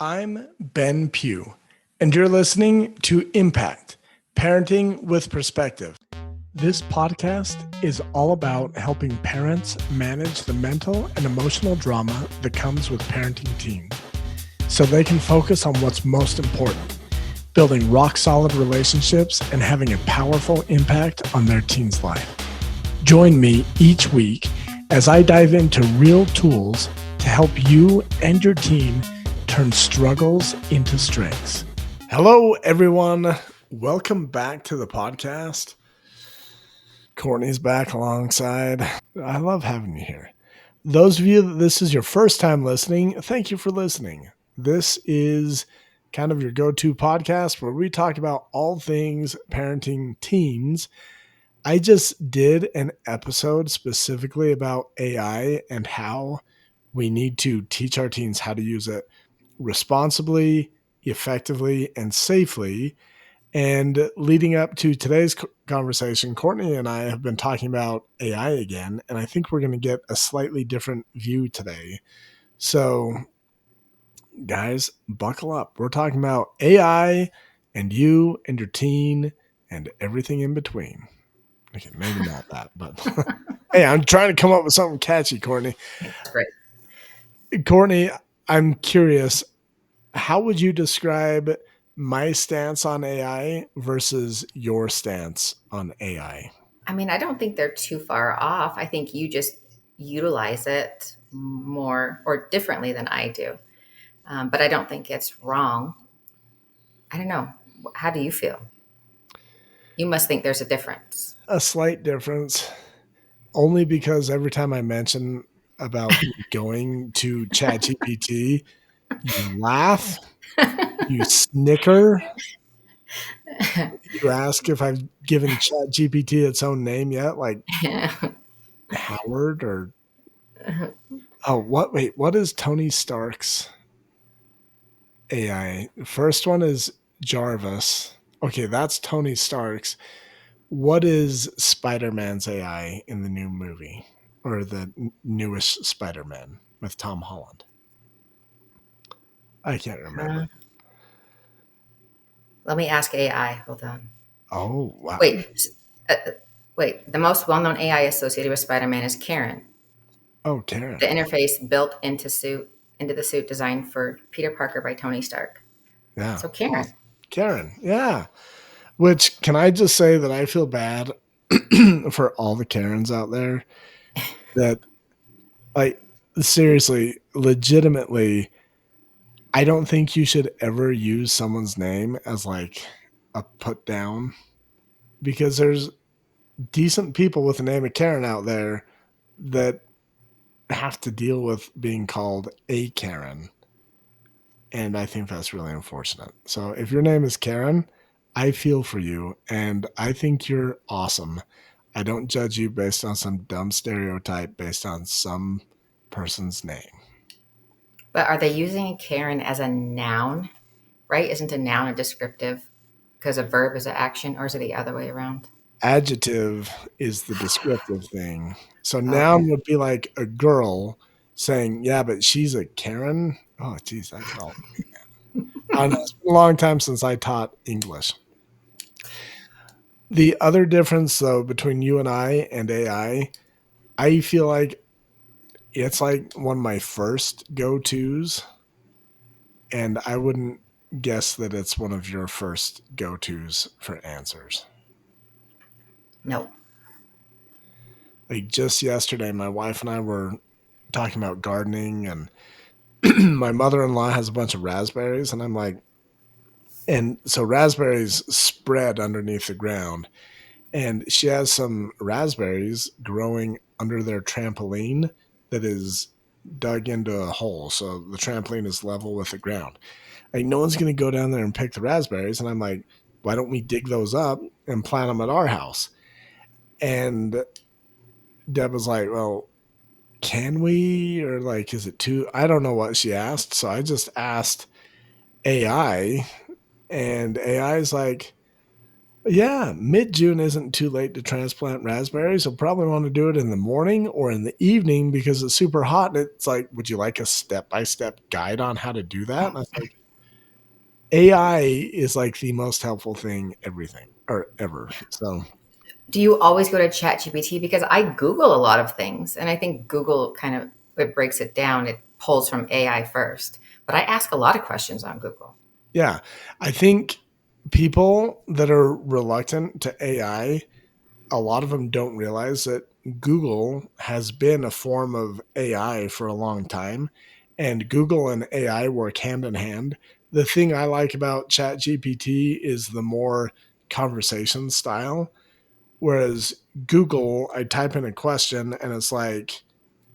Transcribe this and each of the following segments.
I'm Ben Pugh, and you're listening to Impact Parenting with Perspective. This podcast is all about helping parents manage the mental and emotional drama that comes with parenting teens so they can focus on what's most important, building rock-solid relationships and having a powerful impact on their teen's life. Join me each week as I dive into real tools to help you and your teen turn struggles into strengths. Hello, everyone. Welcome back to the podcast. Courtney's back alongside. I love having you here. Those of you that this is your first time listening, thank you for listening. This is kind of your go-to podcast where we talk about all things parenting teens. I just did an episode specifically about AI and how we need to teach our teens how to use it responsibly, effectively, and safely. And leading up to today's conversation, Courtney and I have been talking about AI again, and I think we're going to get a slightly different view today. So, guys, buckle up. We're talking about AI and you and your teen and everything in between. Okay, maybe not that, but hey, I'm trying to come up with something catchy, Courtney. That's great. Courtney, I'm curious, how would you describe my stance on AI versus your stance on AI? I mean, I don't think they're too far off. I think you just utilize it more or differently than I do. But I don't think it's wrong. I don't know. How do you feel? You must think there's a difference. A slight difference, only because every time I mention about going to ChatGPT, you laugh, you snicker, you ask if I've given ChatGPT its own name yet, like Howard or what is Tony Stark's AI? First one is Jarvis. Okay, that's Tony Stark's. What is Spider-Man's AI in the new movie or the newest Spider-Man with Tom Holland? I can't remember. Let me ask AI. Hold on. Oh, wow. Wait. The most well-known AI associated with Spider-Man is Karen. Oh, Karen. The interface built into the suit designed for Peter Parker by Tony Stark. Yeah. So Karen. Oh, Karen. Yeah. Which, can I just say that I feel bad for all the Karens out there that, like, seriously, legitimately, I don't think you should ever use someone's name as like a put down, because there's decent people with the name of Karen out there that have to deal with being called a Karen. And I think that's really unfortunate. So if your name is Karen, I feel for you and I think you're awesome. I don't judge you based on some dumb stereotype based on some person's name. But are they using Karen as a noun, right? Isn't a noun a descriptive because a verb is an action, or is it the other way around? Adjective is the descriptive thing. So noun would be like a girl saying, yeah, but she's a Karen. Oh, geez, that's all. I don't know, it's been a long time since I taught English. The other difference, though, between you and AI, I feel like it's like one of my first go-tos, and I wouldn't guess that it's one of your first go-tos for answers. No. Like just yesterday, my wife and I were talking about gardening, and my mother-in-law has a bunch of raspberries, and I'm like, and so raspberries spread underneath the ground, and she has some raspberries growing under their trampoline that is dug into a hole. So the trampoline is level with the ground. Like, no one's going to go down there and pick the raspberries. And I'm like, why don't we dig those up and plant them at our house? And Deb was like, well, can we? Or like, is it too? I don't know what she asked. So I just asked AI, and AI is like, Yeah, mid-June isn't too late to transplant raspberries. You'll probably want to do it in the morning or in the evening because it's super hot. And it's like, would you like a step-by-step guide on how to do that? And I was like, AI is like the most helpful thing everything or ever. So Do you always go to ChatGPT? Because I Google a lot of things, and I think Google kind of it breaks it down. It pulls from AI first, but I ask a lot of questions on Google. yeah, I think people that are reluctant to AI, a lot of them don't realize that Google has been a form of AI for a long time, and Google and AI work hand in hand. The thing I like about ChatGPT is the more conversation style, whereas Google, I type in a question and it's like,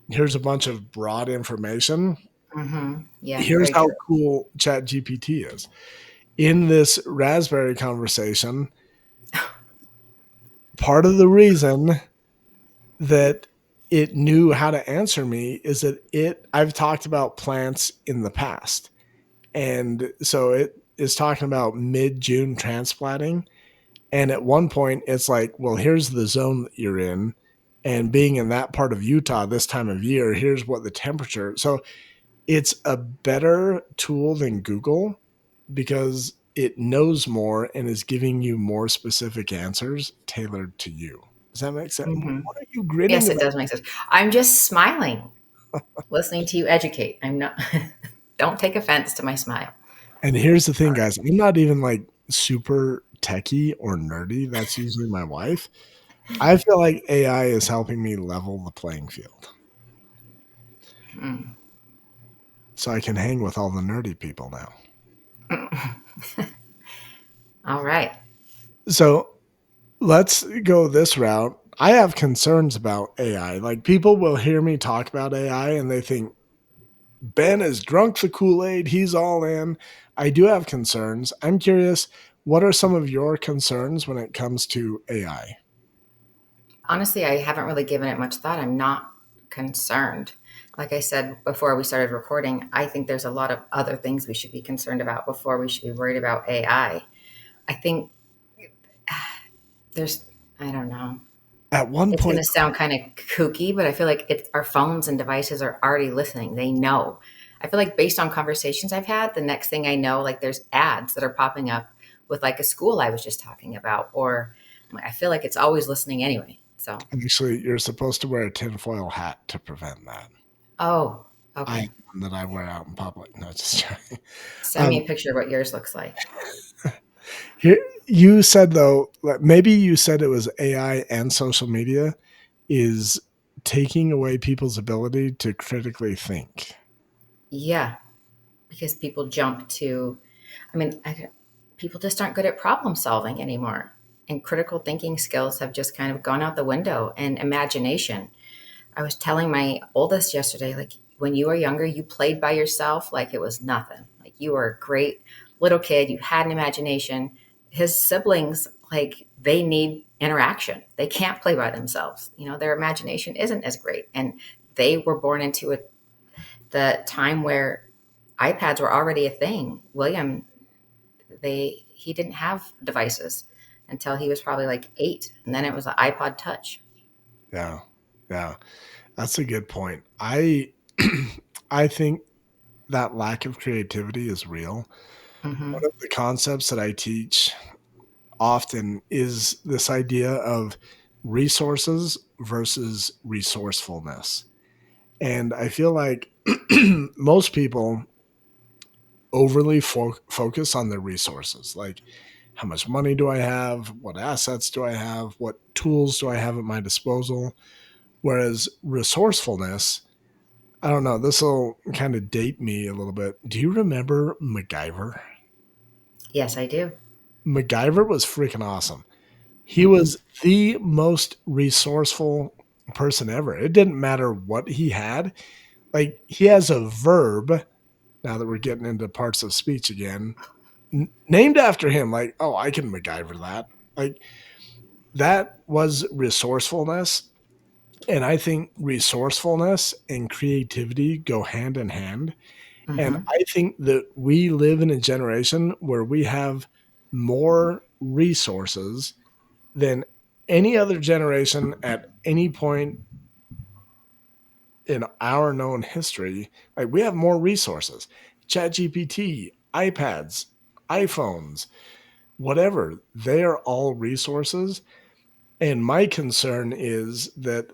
here's a bunch of broad information. Yeah, Here's very how true. cool ChatGPT is. In this raspberry conversation, part of the reason that it knew how to answer me is that I've talked about plants in the past. And so it is talking about mid-June transplanting. And at one point it's like, well, here's the zone that you're in. And being in that part of Utah this time of year, here's what the temperature. So it's a better tool than Google because it knows more and is giving you more specific answers tailored to you. Does that make sense? Hmm. What are you grinning Yes, it about? does make sense. I'm just smiling, listening to you educate. I'm not. Don't take offense to my smile. And here's the thing, guys. I'm not even like super techie or nerdy. That's usually my wife. I feel like AI is helping me level the playing field Mm. so I can hang with all the nerdy people now. All right. So let's go this route. I have concerns about AI. Like people will hear me talk about AI and they think Ben has drunk the Kool-Aid. He's all in. I do have concerns. I'm curious, what are some of your concerns when it comes to AI? Honestly, I haven't really given it much thought. I'm not concerned. Like I said before we started recording, I think there's a lot of other things we should be concerned about before we should be worried about AI. I think there's, I don't know. At one It's going point, to sound kind of kooky, but I feel like our phones and devices are already listening. They know. I feel like based on conversations I've had, the next thing I know, like there's ads that are popping up with like a school I was just talking about, or I feel like it's always listening anyway. So, actually, you're supposed to wear a tinfoil hat to prevent that. oh, I have okay. one that I wear out in public. No, just joking. Send me Um, a picture of what yours looks like. here, you said though, maybe you said it was AI and social media is taking away people's ability to critically think. Yeah, because people jump to, I mean, people just aren't good at problem solving anymore. And critical thinking skills have just kind of gone out the window and imagination. I was telling my oldest yesterday, like when you were younger, you played by yourself like it was nothing. Like you were a great little kid, you had an imagination. His siblings, like they need interaction. They can't play by themselves. You know, their imagination isn't as great. And they were born into the time where iPads were already a thing. William, he didn't have devices until he was probably like 8, and then it was an iPod Touch. Yeah. Yeah. That's a good point. I I think that lack of creativity is real. One Hmm. of the concepts that I teach often is this idea of resources versus resourcefulness. And I feel like most people overly focus on their resources. Like, how much money do I have? What assets do I have? What tools do I have at my disposal? Whereas resourcefulness, I don't know, this will kind of date me a little bit. Do you remember MacGyver? Yes, I do. MacGyver was freaking awesome. He Hmm. was the most resourceful person ever. It didn't matter what he had. Like, he has a verb, now that we're getting into parts of speech again, named after him. Like, oh, I can MacGyver that. Like, that was resourcefulness. And I think resourcefulness and creativity go hand in hand. And Hmm. I think that we live in a generation where we have more resources than any other generation at any point in our known history. Like, we have more resources. ChatGPT, iPads, iPhones, whatever, they are all resources. And my concern is that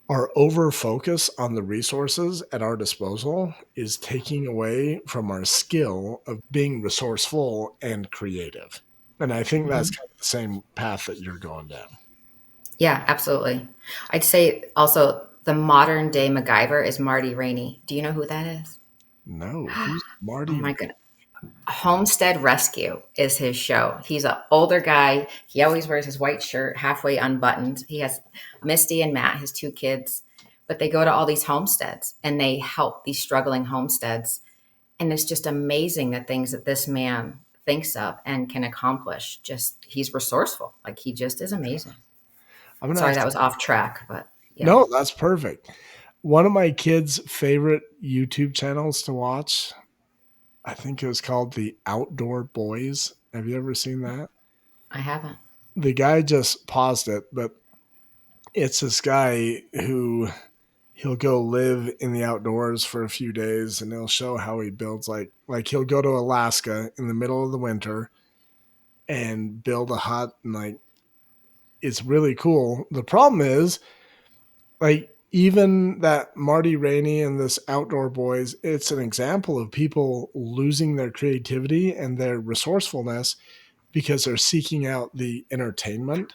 our over focus on the resources at our disposal is taking away from our skill of being resourceful and creative. And I think that's Mhm. kind of the same path that you're going down. Yeah, absolutely. I'd say also the modern day MacGyver is Marty Rainey. Do you know who that is? No, who's Oh Marty? my goodness. Homestead Rescue is his show. He's an older guy. He always wears his white shirt halfway unbuttoned. He has Misty and Matt, his two kids, but they go to all these homesteads and they help these struggling homesteads. And it's just amazing the things that this man thinks of and can accomplish. Just he's resourceful. Like he just is amazing. I'm gonna Sorry, that actually. was off track, but yeah, No, that's perfect. One of my kids' favorite YouTube channels to watch, I think it was called The Outdoor Boys. Have you ever seen that? I haven't. The guy just paused it, but it's this guy who he'll go live in the outdoors for a few days and he'll show how he builds like he'll go to Alaska in the middle of the winter and build a hut, and like it's really cool. The problem is, like, even that Marty Rainey and this Outdoor Boys, it's an example of people losing their creativity and their resourcefulness because they're seeking out the entertainment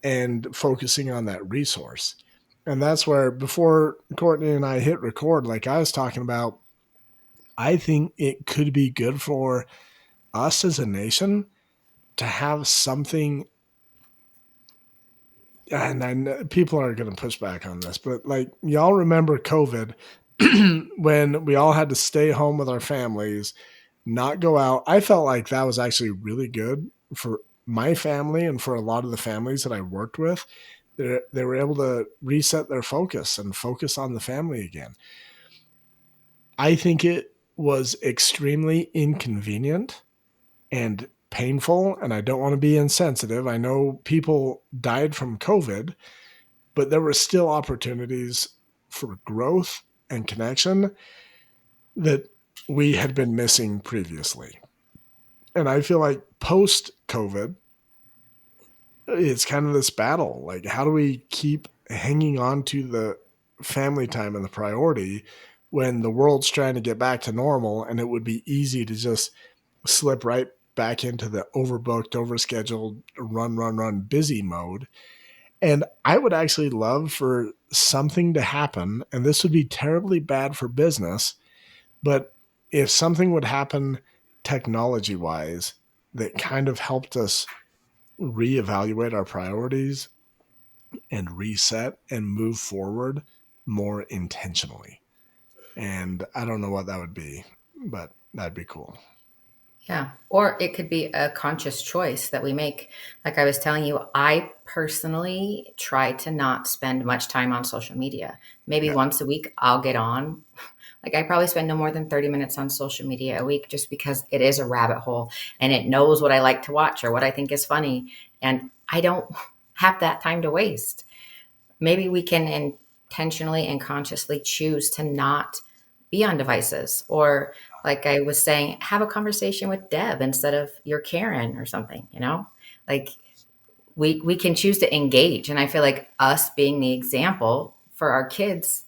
and focusing on that resource. And that's where, before Courtney and I hit record, like I was talking about, I think it could be good for us as a nation to have something. And I know people are going to push back on this, but like, y'all remember COVID when we all had to stay home with our families, not go out. I felt like that was actually really good for my family and for a lot of the families that I worked with. They were able to reset their focus and focus on the family again. I think it was extremely inconvenient and painful, and I don't want to be insensitive. I know people died from COVID, but there were still opportunities for growth and connection that we had been missing previously. And I feel like post COVID, it's kind of this battle. Like, how do we keep hanging on to the family time and the priority when the world's trying to get back to normal and it would be easy to just slip right back into the overbooked, overscheduled, run, busy mode? And I would actually love for something to happen, and this would be terribly bad for business, but if something would happen technology wise that kind of helped us reevaluate our priorities and reset and move forward more intentionally. And I don't know what that would be, but that'd be cool. Yeah. Or it could be a conscious choice that we make. Like I was telling you, I personally try to not spend much time on social media. Maybe Yeah. once a week I'll get on. Like I probably spend no more than 30 minutes on social media a week just because it is a rabbit hole and it knows what I like to watch or what I think is funny. And I don't have that time to waste. Maybe we can intentionally and consciously choose to not be on devices, or like I was saying, have a conversation with Deb instead of your Karen or something, like we can choose to engage. And I feel like us being the example for our kids,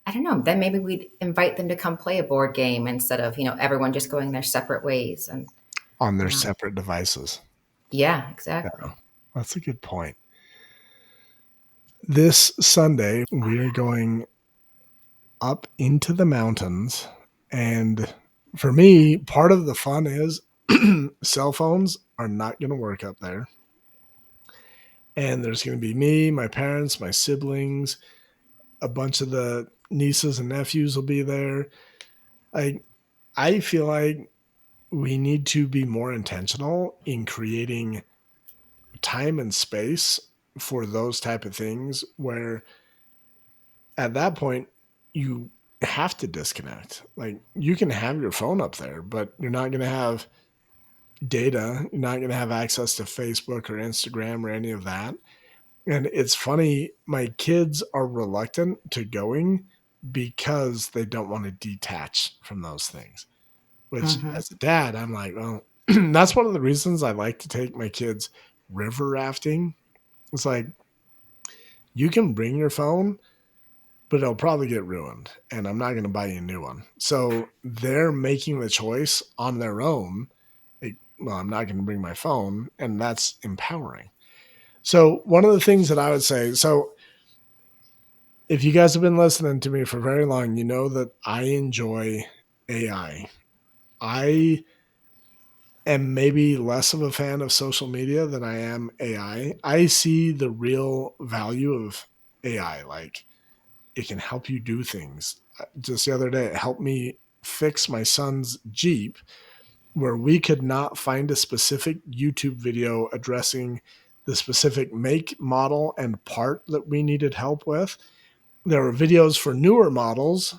I don't know, then maybe we'd invite them to come play a board game instead of, everyone just going their separate ways. And On their um, separate devices. yeah, Yeah, exactly. that's a good point. This Sunday, we are going up into the mountains. And for me, part of the fun is cell phones are not going to work up there. And there's going to be me, my parents, my siblings, a bunch of the nieces and nephews will be there. I I feel like we need to be more intentional in creating time and space for those type of things, where at that point you have to disconnect. Like, you can have your phone up there, but you're not going to have data. You're not going to have access to Facebook or Instagram or any of that. And it's funny, my kids are reluctant to going because they don't want to detach from those things. Which, Mm-hmm. as a dad, I'm like, well, that's one of the reasons I like to take my kids river rafting. It's like, you can bring your phone, but it'll probably get ruined, and I'm not going to buy you a new one. So they're making the choice on their own. Like, well, I'm not going to bring my phone, and that's empowering. So one of the things that I would say, so if you guys have been listening to me for very long, you know that I enjoy AI. I am maybe less of a fan of social media than I am AI. I see the real value of AI. Like, it can help you do things. Just the other day, it helped me fix my son's Jeep where we could not find a specific YouTube video addressing the specific make, model, and part that we needed help with. There were videos for newer models,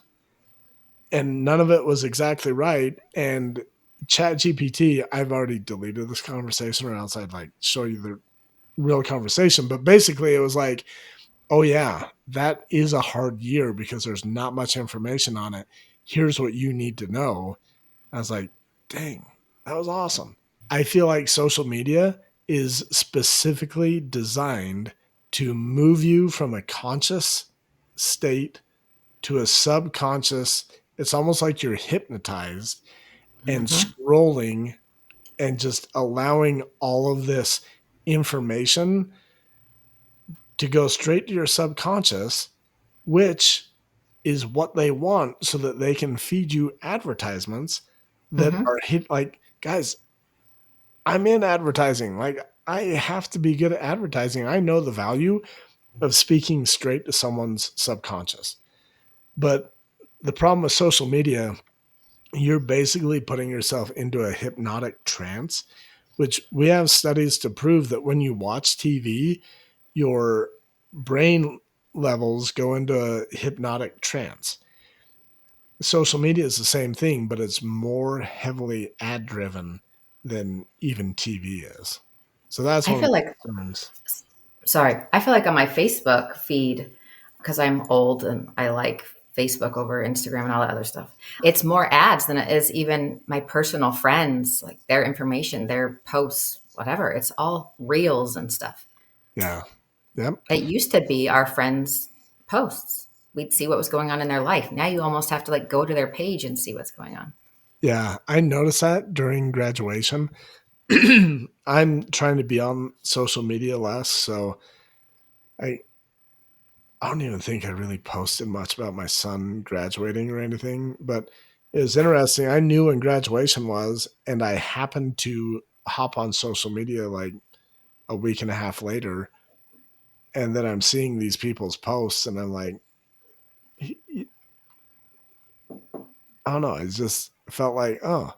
and none of it was exactly right. And Chat GPT, I've already deleted this conversation, or else I'd like show you the real conversation. But basically, it was like, oh yeah, that is a hard year because there's not much information on it. Here's what you need to know. I was like, dang, that was awesome. I feel like social media is specifically designed to move you from a conscious state to a subconscious. It's almost like you're hypnotized and Mm-hmm. scrolling and just allowing all of this information to go straight to your subconscious, which is what they want so that they can feed you advertisements that Mm-hmm. are hit. Like, guys, I'm in advertising. Like, I have to be good at advertising. I know the value of speaking straight to someone's subconscious. But the problem with social media, you're basically putting yourself into a hypnotic trance, which we have studies to prove that when you watch TV, your brain levels go into a hypnotic trance. Social media is the same thing, but it's more heavily ad driven than even TV is. So that's I one of feel the like, concerns. sorry, I feel like on my Facebook feed, because I'm old and I like Facebook over Instagram and all that other stuff, it's more ads than it is even my personal friends, like their information, their posts, whatever. It's all reels and stuff. Yeah. Yep. It used to be our friends' posts. We'd see what was going on in their life. Now you almost have to like go to their page and see what's going on. Yeah. I noticed that during graduation. I'm trying to be on social media less. So I, I don't even think I really posted much about my son graduating or anything, but it was interesting. I knew when graduation was, and I happened to hop on social media like a week and a half later, and then I'm seeing these people's posts, and I'm like, I don't know. It just felt like, oh,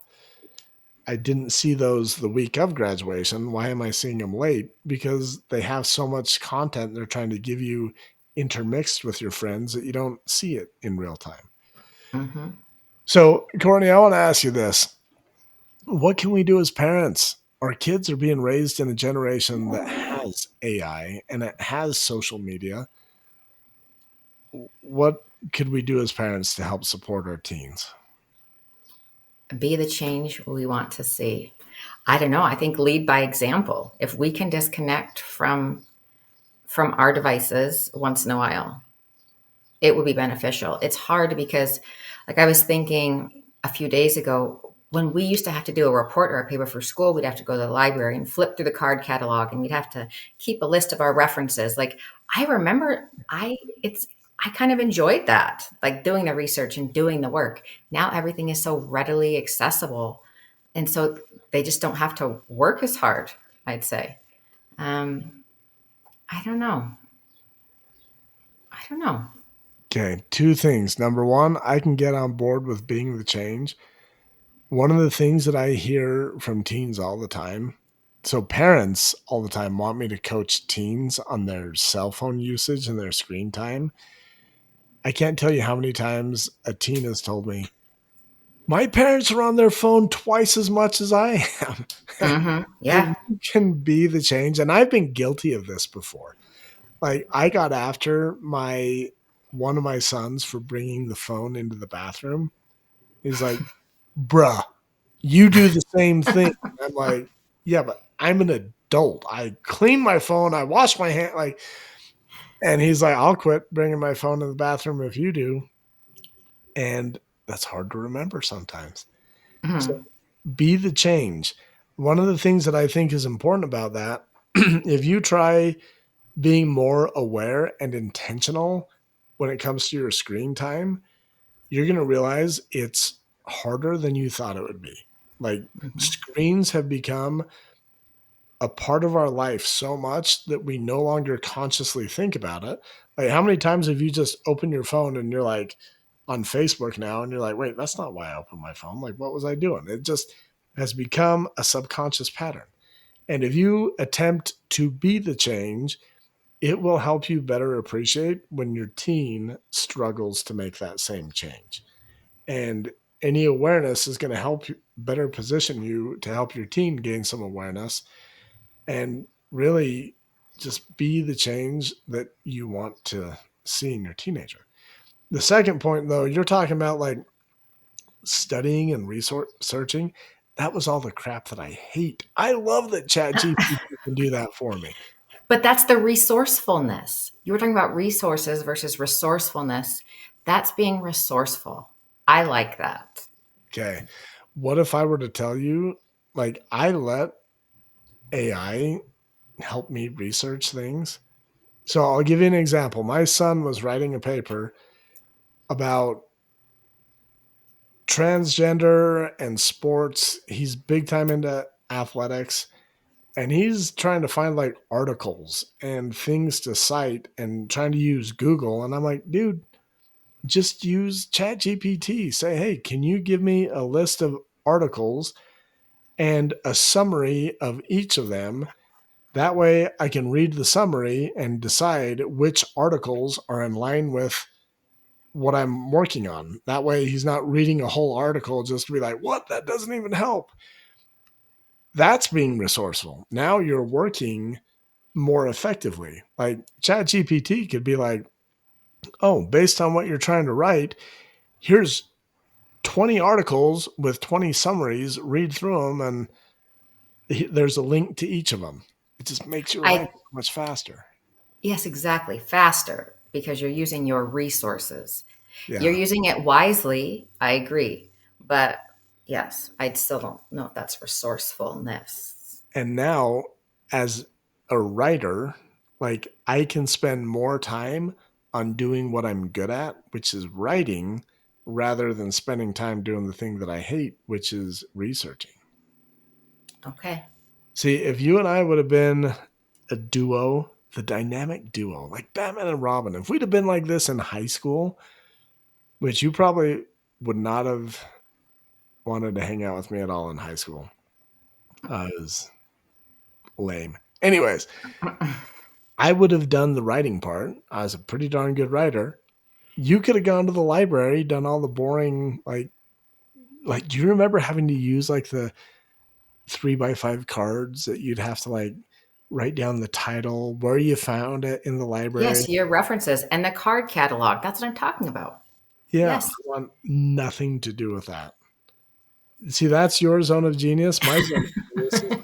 I didn't see those the week of graduation. Why am I seeing them late? Because they have so much content they're trying to give you intermixed with your friends that you don't see it in real time. Mm-hmm. So, Courtney, I want to ask you this. What can we do as parents? Our kids are being raised in a generation that has AI and it has social media. What could we do as parents to help support our teens? Be the change we want to see. I don't know. I think lead by example. If we can disconnect from our devices once in a while, it would be beneficial. It's hard because, like I was thinking a few days ago, when we used to have to do a report or a paper for school, we'd have to go to the library and flip through the card catalog, and we'd have to keep a list of our references. Like I remember, I kind of enjoyed that, like doing the research and doing the work. Now everything is so readily accessible, and so they just don't have to work as hard. I'd say. Um, I don't know. I don't know. Okay, two things. Number one, I can get on board with being the change. One of the things that I hear from teens all the time, so parents all the time want me to coach teens on their cell phone usage and their screen time. I can't tell you how many times a teen has told me, My parents are on their phone twice as much as I am. If Yeah. you can be the change, and I've been guilty of this before. Like I got after my one of my sons for bringing the phone into the bathroom. He's like, "Bruh, you do the same thing." I'm like, "Yeah, but I'm an adult. I clean my phone. I wash my hand." Like, and he's like, "I'll quit bringing my phone to the bathroom if you do." And that's hard to remember sometimes. So Mhm. be the change. One of the things that I think is important about that, if you try being more aware and intentional when it comes to your screen time, you're going to realize it's harder than you thought it would be. Like Mhm. screens have become a part of our life so much that we no longer consciously think about it. Like, how many times have you just opened your phone and you're like on Facebook now and you're like, wait, that's not why I opened my phone. Like, what was I doing? It just has become a subconscious pattern. And if you attempt to be the change, it will help you better appreciate when your teen struggles to make that same change. And any awareness is going to help you better position you to help your teen gain some awareness and really just be the change that you want to see in your teenager. The second point, though, you're talking about like studying and resource searching. That was all the crap that I hate. I love that Chat GPT can do that for me. But that's the resourcefulness. You were talking about resources versus resourcefulness. That's being resourceful. I like that. Okay. What if I were to tell you, like, I let AI help me research things? So I'll give you an example. My son was writing a paper about transgender and sports. He's big time into athletics and he's trying to find like articles and things to cite and trying to use Google. And I'm like, dude, just use Chat GPT. Say, hey, can you give me a list of articles and a summary of each of them? That way I can read the summary and decide which articles are in line with what I'm working on. That way he's not reading a whole article just to be like, what? That doesn't even help. That's being resourceful. Now you're working more effectively. Like ChatGPT could be like, oh, based on what you're trying to write, here's 20 articles with 20 summaries, read through them, and there's a link to each of them. It just makes your life I much faster. Yes, exactly. Faster because you're using your resources. You're Yeah. using it wisely. I agree. But yes, I still don't know if that's resourcefulness. And now, as a writer, like I can spend more time on doing what I'm good at, which is writing, rather than spending time doing the thing that I hate, which is researching. Okay. See, if you and I would have been a duo, the dynamic duo, like Batman and Robin, if we'd have been like this in high school, which you probably would not have wanted to hang out with me at all in high school. I was lame. Anyways, I would have done the writing part. I was a pretty darn good writer. You could have gone to the library, done all the boring, like, do you remember having to use like the 3x5 cards that you'd have to like write down the title, where you found it in the library? Yes, your references and the card catalog. That's what I'm talking about. Yeah, I Yes. want nothing to do with that. See, that's your zone of genius. My zone of genius is,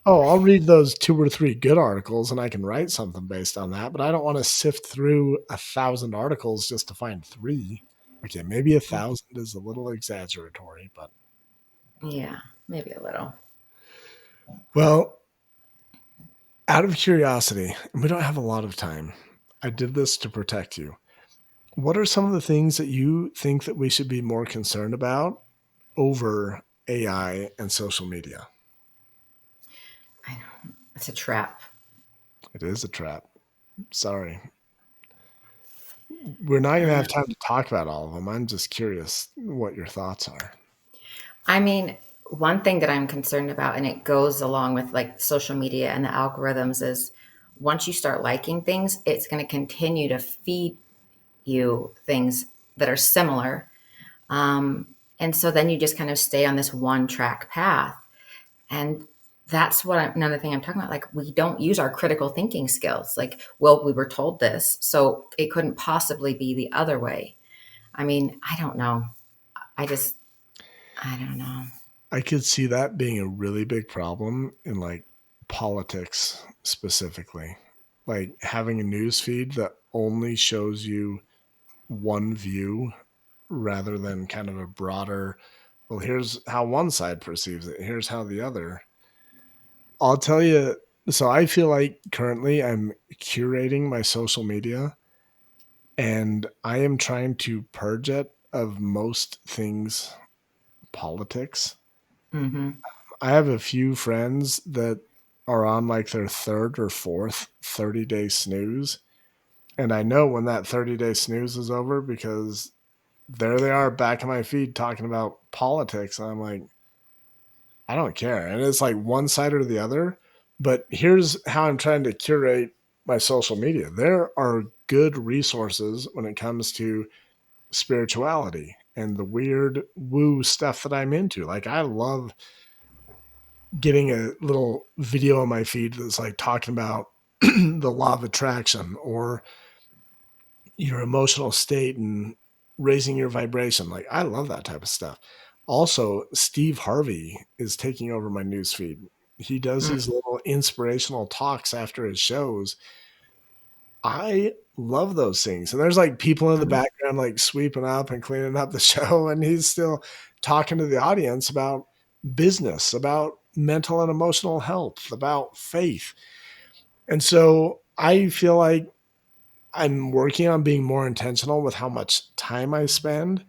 oh, I'll read those two or three good articles and I can write something based on that, but I don't want to sift through 1,000 articles just to find three. Okay, maybe 1,000 is a little exaggeratory, but Yeah, maybe a little. well, out of curiosity, and we don't have a lot of time, I did this to protect you. What are some of the things that you think that we should be more concerned about over AI and social media? I know. It's a trap. It is a trap. Sorry. We're not going to have time to talk about all of them. I'm just curious what your thoughts are. I mean, one thing that I'm concerned about, and it goes along with like social media and the algorithms, is once you start liking things, it's going to continue to feed you things that are similar. And so then you just kind of stay on this one track path. And that's another thing I'm talking about. Like, we don't use our critical thinking skills. Like, well, we were told this, so it couldn't possibly be the other way. I mean, I don't know. I just, I don't know. I could see that being a really big problem in like politics specifically. Like having a news feed that only shows you one view rather than kind of a broader, well, here's how one side perceives it, here's how the other. I'll tell you, so I feel like currently I'm curating my social media and I am trying to purge it of most things politics. Mm-hmm. I have a few friends that are on like their third or fourth 30-day snooze. And I know when that 30-day snooze is over because there they are back in my feed talking about politics. And I'm like, I don't care. And it's like one side or the other. But here's how I'm trying to curate my social media. There are good resources when it comes to spirituality and the weird woo stuff that I'm into. Like I love getting a little video on my feed that's like talking about the law of attraction or your emotional state and raising your vibration. Like I love that type of stuff. Also, Steve Harvey is taking over my news feed. He does these little inspirational talks after his shows. I love those things. And there's like people in the Mm-hmm. background like sweeping up and cleaning up the show and he's still talking to the audience about business, about mental and emotional health, about faith. And so I feel like I'm working on being more intentional with how much time I spend,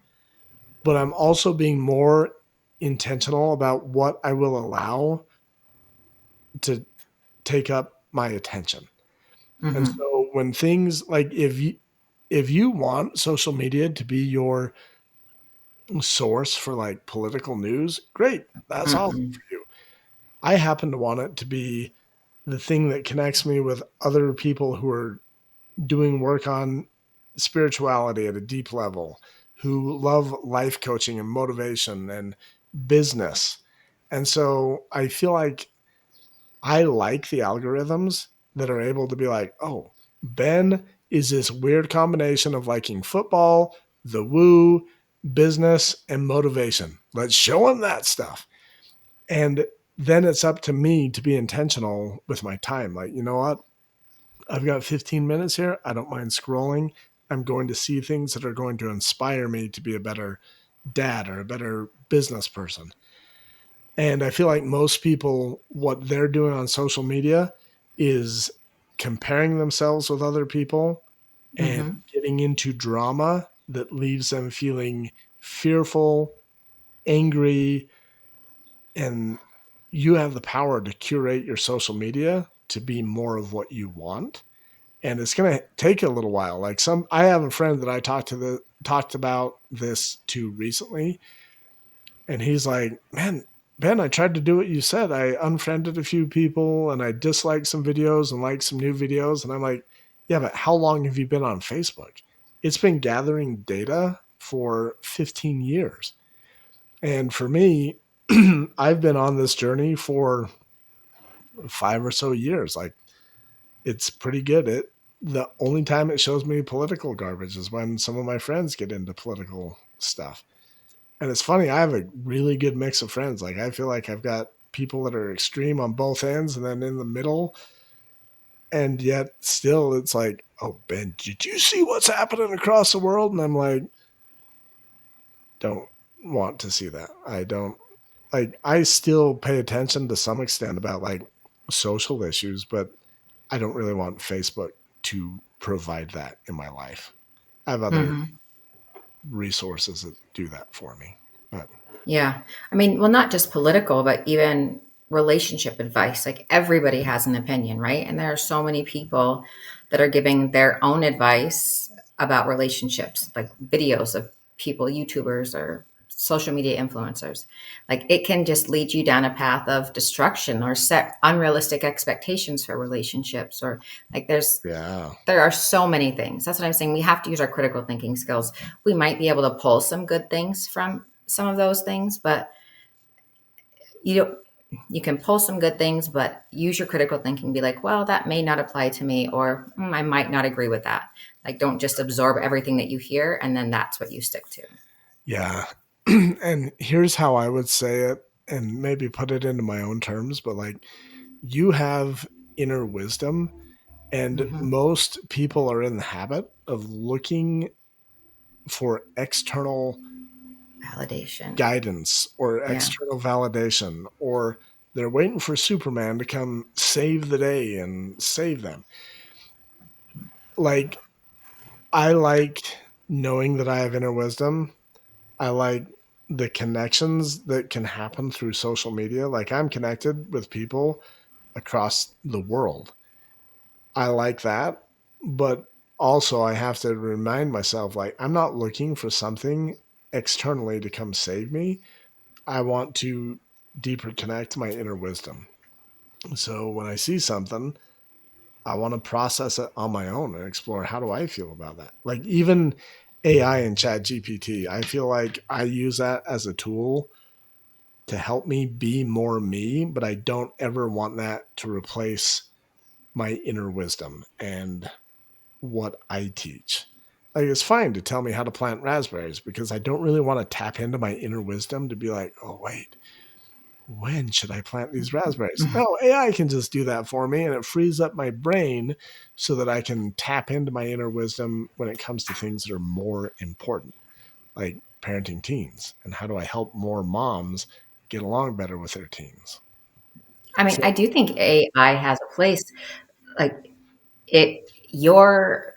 but I'm also being more intentional about what I will allow to take up my attention. And Mm-hmm. so when things like if you want social media to be your source for like political news, great. That's awesome Mm-hmm. for you. I happen to want it to be the thing that connects me with other people who are doing work on spirituality at a deep level, who love life coaching and motivation and business. And so I feel like I like the algorithms that are able to be like, oh, Ben is this weird combination of liking football, the woo, business, and motivation. Let's show him that stuff. And then it's up to me to be intentional with my time. Like, you know what? I've got 15 minutes here. I don't mind scrolling. I'm going to see things that are going to inspire me to be a better dad or a better business person. And I feel like most people, what they're doing on social media is comparing themselves with other people and Mm-hmm. getting into drama that leaves them feeling fearful, angry, and you have the power to curate your social media to be more of what you want. And it's going to take a little while. Like I have a friend that I talked about this to recently, and he's like, "Man, Ben, I tried to do what you said. I unfriended a few people and I disliked some videos and liked some new videos." And I'm like, "Yeah, but how long have you been on Facebook? It's been gathering data for 15 years." And for me, I've been on this journey for 5 or so years. Like it's pretty good. The only time it shows me political garbage is when some of my friends get into political stuff. And it's funny, I have a really good mix of friends. Like I feel like I've got people that are extreme on both ends and then in the middle. And yet still it's like, oh Ben, did you see what's happening across the world? And I'm like, don't want to see that. I don't like I still pay attention to some extent about like social issues, but I don't really want Facebook to provide that in my life. I have other Mm-hmm. resources that do that for me. But Yeah. I mean, well, not just political, but even relationship advice. Like, everybody has an opinion, right? And there are so many people that are giving their own advice about relationships, like videos of people, YouTubers or social media influencers. Like, it can just lead you down a path of destruction or set unrealistic expectations for relationships, or like yeah, there are so many things. That's what I'm saying. We have to use our critical thinking skills. We might be able to pull some good things from some of those things, but you don't, you can pull some good things, but use your critical thinking. Be like, well, that may not apply to me, or I might not agree with that. Like, don't just absorb everything that you hear and then that's what you stick to. Yeah. And here's how I would say it, and maybe put it into my own terms, but like, you have inner wisdom, and Hmm. most people are in the habit of looking for external Validation. guidance or Yeah. external validation, or they're waiting for Superman to come save the day and save them. Like, I like knowing that I have inner wisdom. I like the connections that can happen through social media. Like, I'm connected with people across the world. I like that. But also, I have to remind myself, like, I'm not looking for something externally to come save me. I want to deeper connect my inner wisdom. So when I see something, I want to process it on my own and explore, how do I feel about that? Like, even AI and Chat GPT, I feel like I use that as a tool to help me be more me, but I don't ever want that to replace my inner wisdom and what I teach. Like, it's fine to tell me how to plant raspberries, because I don't really want to tap into my inner wisdom to be like, oh, wait, when should I plant these raspberries? No, AI can just do that for me, and it frees up my brain so that I can tap into my inner wisdom when it comes to things that are more important, like parenting teens, and how do I help more moms get along better with their teens. I mean, So I do think AI has a place. Like, your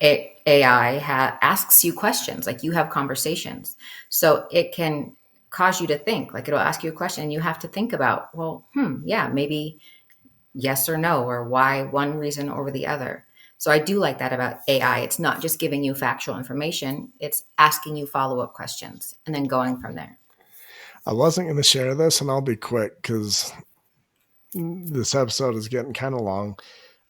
AI asks you questions, like you have conversations. So it can cause you to think, like it'll ask you a question and you have to think about, well, yeah, maybe yes or no, or why one reason over the other. So I do like that about AI. It's not just giving you factual information, it's asking you follow-up questions and then going from there. I wasn't going to share this, and I'll be quick because this episode is getting kind of long.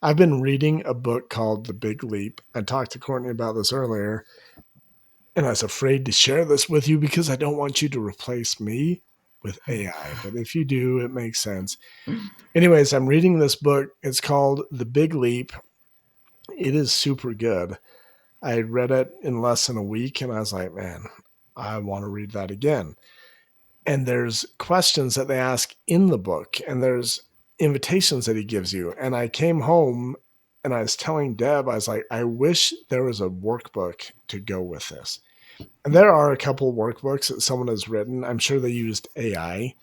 I've been reading a book called The Big Leap. I talked to Courtney about this earlier, and I was afraid to share this with you because I don't want you to replace me with AI. But if you do, it makes sense. Anyways, I'm reading this book. It's called The Big Leap. It is super good. I read it in less than a week, and I was like, man, I want to read that again. And there's questions that they ask in the book, and there's invitations that he gives you. And I came home and I was telling Deb, I was like, I wish there was a workbook to go with this. And there are a couple workbooks that someone has written. I'm sure they used AI,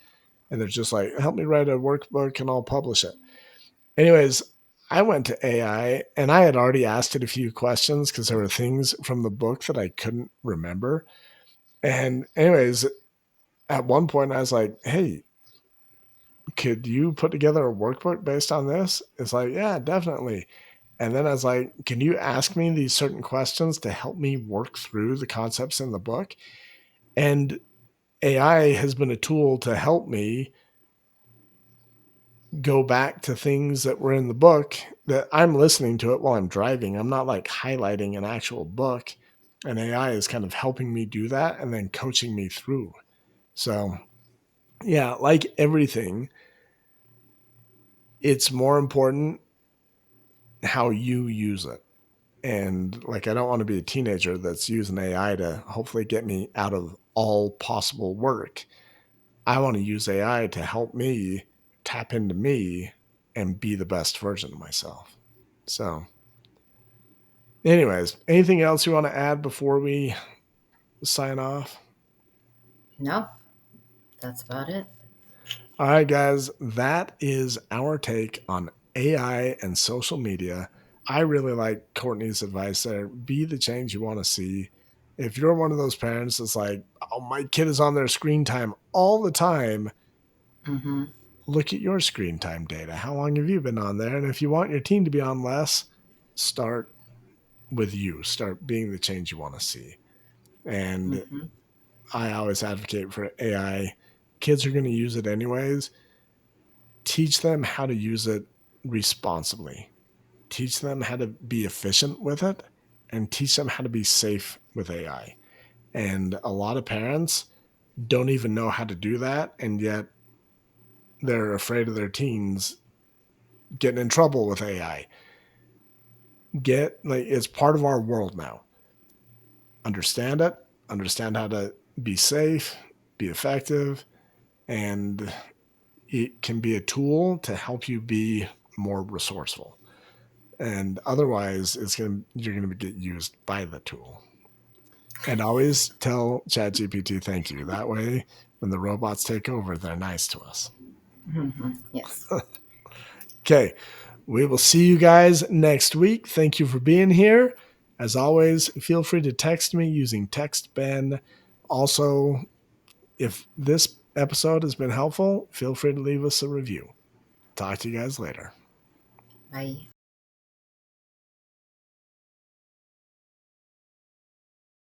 and they're just like, help me write a workbook and I'll publish it. Anyways, I went to AI and I had already asked it a few questions because there were things from the book that I couldn't remember. And anyways, at one point I was like, hey, could you put together a workbook based on this? It's like, yeah, definitely. And then I was like, can you ask me these certain questions to help me work through the concepts in the book? And AI has been a tool to help me go back to things that were in the book that I'm listening to it while I'm driving. I'm not like highlighting an actual book. And AI is kind of helping me do that and then coaching me through. So, yeah, like everything, it's more important how you use it. And like, I don't want to be a teenager that's using AI to hopefully get me out of all possible work. I want to use AI to help me tap into me and be the best version of myself. So, anyways, anything else you want to add before we sign off? No, that's about it. All right, guys, that is our take on AI and social media. I really like Courtney's advice there. Be the change you want to see. If you're one of those parents that's like, oh, my kid is on their screen time all the time, Hmm. look at your screen time data. How long have you been on there? And if you want your teen to be on less, start with you. Start being the change you want to see. And Hmm. I always advocate for AI. Kids are going to use it anyways. Teach them how to use it responsibly. Teach them how to be efficient with it, and teach them how to be safe with AI. And a lot of parents don't even know how to do that, and yet they're afraid of their teens getting in trouble with AI. It's part of our world now. Understand it, understand how to be safe, be effective, and it can be a tool to help you be more resourceful. And otherwise, you're gonna get used by the tool. And always tell ChatGPT thank you. That way, when the robots take over, they're nice to us. Mm-hmm. Yes. Okay, we will see you guys next week. Thank you for being here. As always, feel free to text me using TextBen. Also, if this episode has been helpful, feel free to leave us a review. Talk to you guys later. Bye.